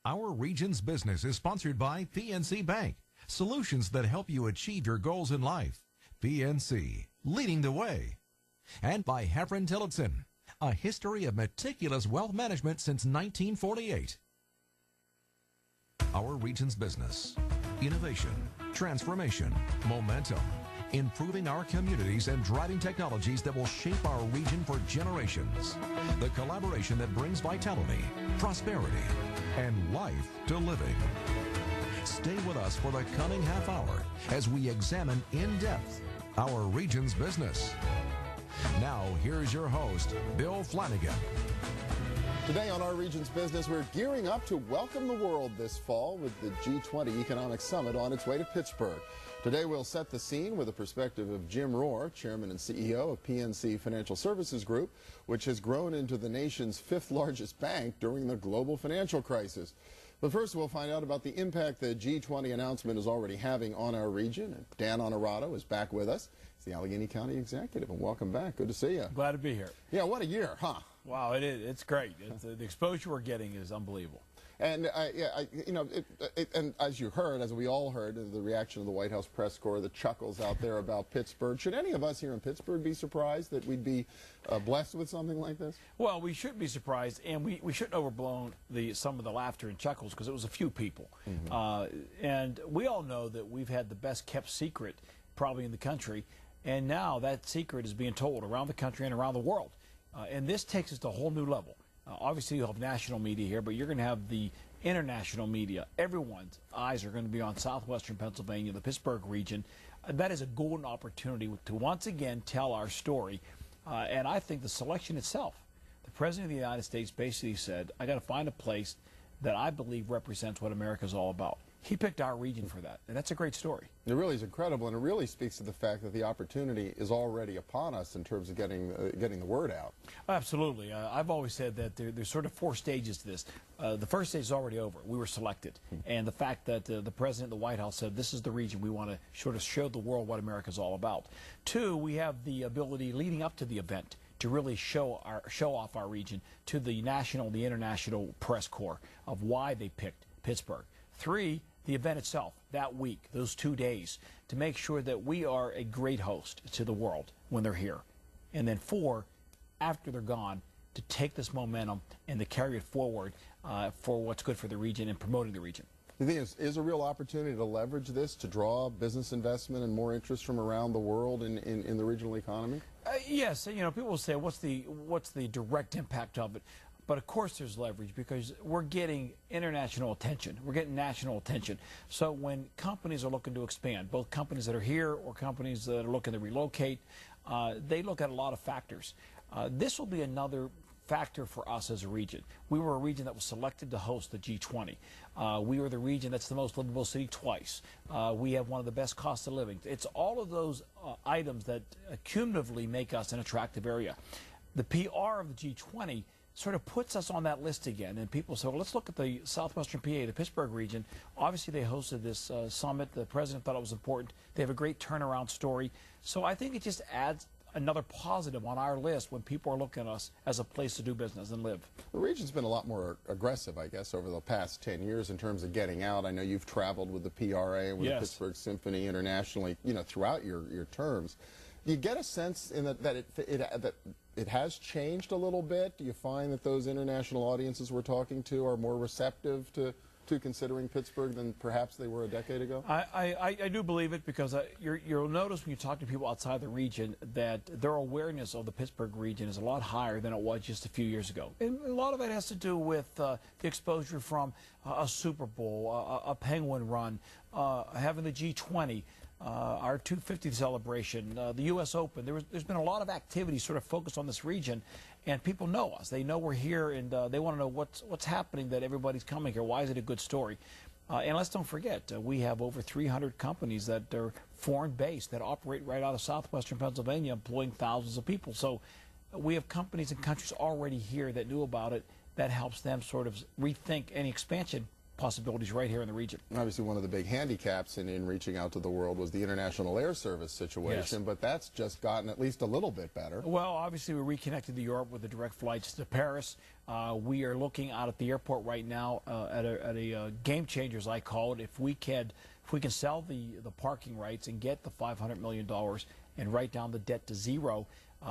Our region's business is sponsored by PNC Bank. Solutions that help you achieve your goals in life. PNC, leading the way. And by Heffron Tillotson, a history of meticulous wealth management since 1948. Our region's business. Innovation, transformation, momentum. Improving our communities and driving technologies that will shape our region for generations. The collaboration that brings vitality, prosperity, and life to living. Stay with us for the coming half hour as we examine in depth our region's business. Now, here's your host, Bill Flanagan. Today on Our Region's Business, we're gearing up to welcome the world this fall with the G20 Economic Summit on its way to Pittsburgh. Today we'll set the scene with the perspective of Jim Rohr, Chairman and CEO of PNC Financial Services Group, which has grown into the nation's fifth largest bank during the global financial crisis. But first we'll find out about the impact the G20 announcement is already having on our region. And Dan Onorato is back with us. He's the Allegheny County Executive, and welcome back. Good to see you. Glad to be here. Yeah, what a year, huh? Wow, it is. It's great. The exposure we're getting is unbelievable. And, and as you heard, as we all heard, the reaction of the White House press corps, the chuckles out there about Pittsburgh. Should any of us here in Pittsburgh be surprised that we'd be blessed with something like this? Well, we shouldn't be surprised, and we shouldn't overblown some of the laughter and chuckles because it was a few people. And we all know that we've had the best kept secret probably in the country, and now that secret is being told around the country and around the world. And this takes us to a whole new level. Obviously, you'll have national media here, but you're going to have the international media. Everyone's eyes are going to be on southwestern Pennsylvania, the Pittsburgh region. That is a golden opportunity to once again tell our story. And I think the selection itself, the President of the United States basically said, I got to find a place that I believe represents what America's all about. He picked our region for that, and that's a great story. It really is incredible, and it really speaks to the fact that the opportunity is already upon us in terms of getting the word out. Absolutely. I've always said that there's sort of four stages to this. The first stage is already over. We were selected, and the fact that the President of the White House said this is the region we want to sort of show the world what America's all about. Two, we have the ability leading up to the event to really show off our region to the national, the international press corps of why they picked Pittsburgh. Three, the event itself, that week, those 2 days, to make sure that we are a great host to the world when they're here. And then four, after they're gone, to take this momentum and to carry it forward for what's good for the region and promoting the region. You think is a real opportunity to leverage this to draw business investment and more interest from around the world in the regional economy? Yes, you know, people will say, what's the direct impact of it? But of course there's leverage because we're getting international attention. We're getting national attention. So when companies are looking to expand, both companies that are here or companies that are looking to relocate, they look at a lot of factors. This will be another factor for us as a region. We were a region that was selected to host the G20. We were the region that's the most livable city twice. We have one of the best costs of living. It's all of those items that cumulatively make us an attractive area. The PR of the G20 sort of puts us on that list again, and people say, well, let's look at the southwestern PA, the Pittsburgh region. Obviously, they hosted this summit. The president thought it was important. They have a great turnaround story. So I think it just adds another positive on our list when people are looking at us as a place to do business and live. The region's been a lot more aggressive, I guess, over the past 10 years in terms of getting out. I know you've traveled with the PRA and with the Pittsburgh Symphony internationally, you know, throughout your terms. Do you get a sense in that it has changed a little bit? Do you find that those international audiences we're talking to are more receptive to considering Pittsburgh than perhaps they were a decade ago? I do believe it because you'll notice when you talk to people outside the region that their awareness of the Pittsburgh region is a lot higher than it was just a few years ago. And a lot of it has to do with the exposure from a Super Bowl, a Penguin run, having the G20, our 250th celebration, the U.S. Open. There's been a lot of activity sort of focused on this region, and people know us. They know we're here, and they want to know what's happening, that everybody's coming here. Why is it a good story? And let's don't forget, we have over 300 companies that are foreign-based that operate right out of southwestern Pennsylvania, employing thousands of people. So we have companies and countries already here that knew about it. That helps them sort of rethink any expansion possibilities right here in the region. Obviously, one of the big handicaps in reaching out to the world was the international air service situation, Yes. but that's just gotten at least a little bit better. Well, obviously, we reconnected to Europe with the direct flights to Paris. We are looking out at the airport right now at a game changer, as I call it. If we can sell the parking rights and get the $500 million and write down the debt to zero,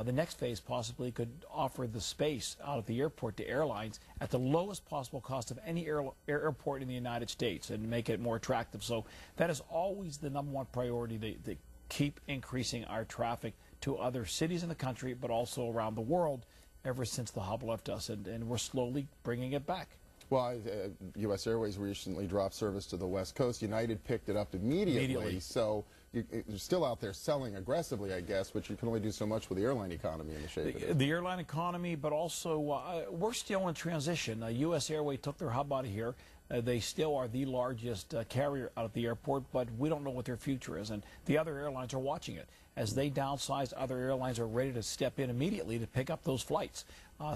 the next phase possibly could offer the space out at the airport to airlines at the lowest possible cost of any airport in the United States and make it more attractive. So that is always the #1 priority, to keep increasing our traffic to other cities in the country, but also around the world ever since the hub left us, and we're slowly bringing it back. Well, U.S. Airways recently dropped service to the West Coast. United picked it up immediately. So you're still out there selling aggressively, I guess, but you can only do so much with the airline economy in the shape it is. The airline economy, but also we're still in transition. U.S. Airways took their hub out of here. They still are the largest carrier out at the airport, but we don't know what their future is, and the other airlines are watching it. As they downsize, other airlines are ready to step in immediately to pick up those flights.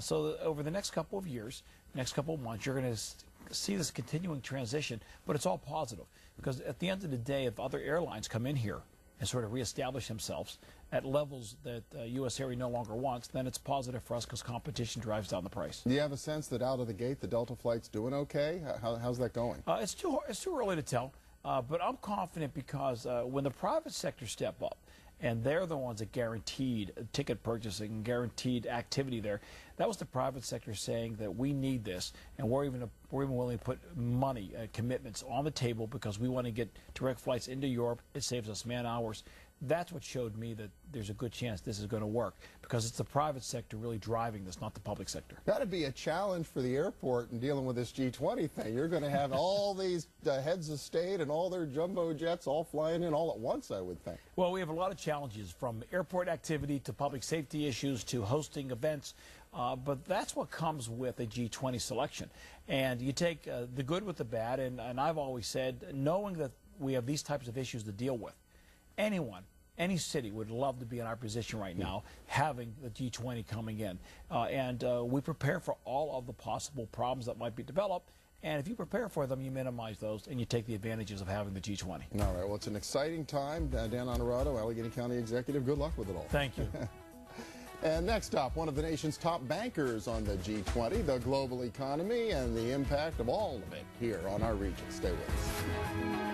So over the next couple of years, next couple of months, you're going to see this continuing transition, but it's all positive, because at the end of the day, if other airlines come in here and sort of reestablish themselves at levels that U.S. Airways no longer wants, then it's positive for us because competition drives down the price. Do you have a sense that out of the gate the Delta flight's doing okay? How's that going? It's too early to tell, but I'm confident because when the private sector step up, and they're the ones that guaranteed ticket purchasing, guaranteed activity there. That was the private sector saying that we need this, and we're even willing to put money, commitments on the table because we want to get direct flights into Europe. It saves us man hours. That's what showed me that there's a good chance this is going to work, because it's the private sector really driving this, not the public sector. That'd be a challenge for the airport in dealing with this G20 thing. You're going to have all these heads of state and all their jumbo jets all flying in all at once, I would think. Well, we have a lot of challenges, from airport activity to public safety issues to hosting events. But that's what comes with a G20 selection. And you take the good with the bad, and I've always said, knowing that we have these types of issues to deal with, any city would love to be in our position right now, having the G20 coming in. And we prepare for all of the possible problems that might be developed. And if you prepare for them, you minimize those, and you take the advantages of having the G20. All right. Well, it's an exciting time. Dan Onorato, Allegheny County Executive, good luck with it all. Thank you. And next up, one of the nation's top bankers on the G20, the global economy, and the impact of all of it here on our region. Stay with us.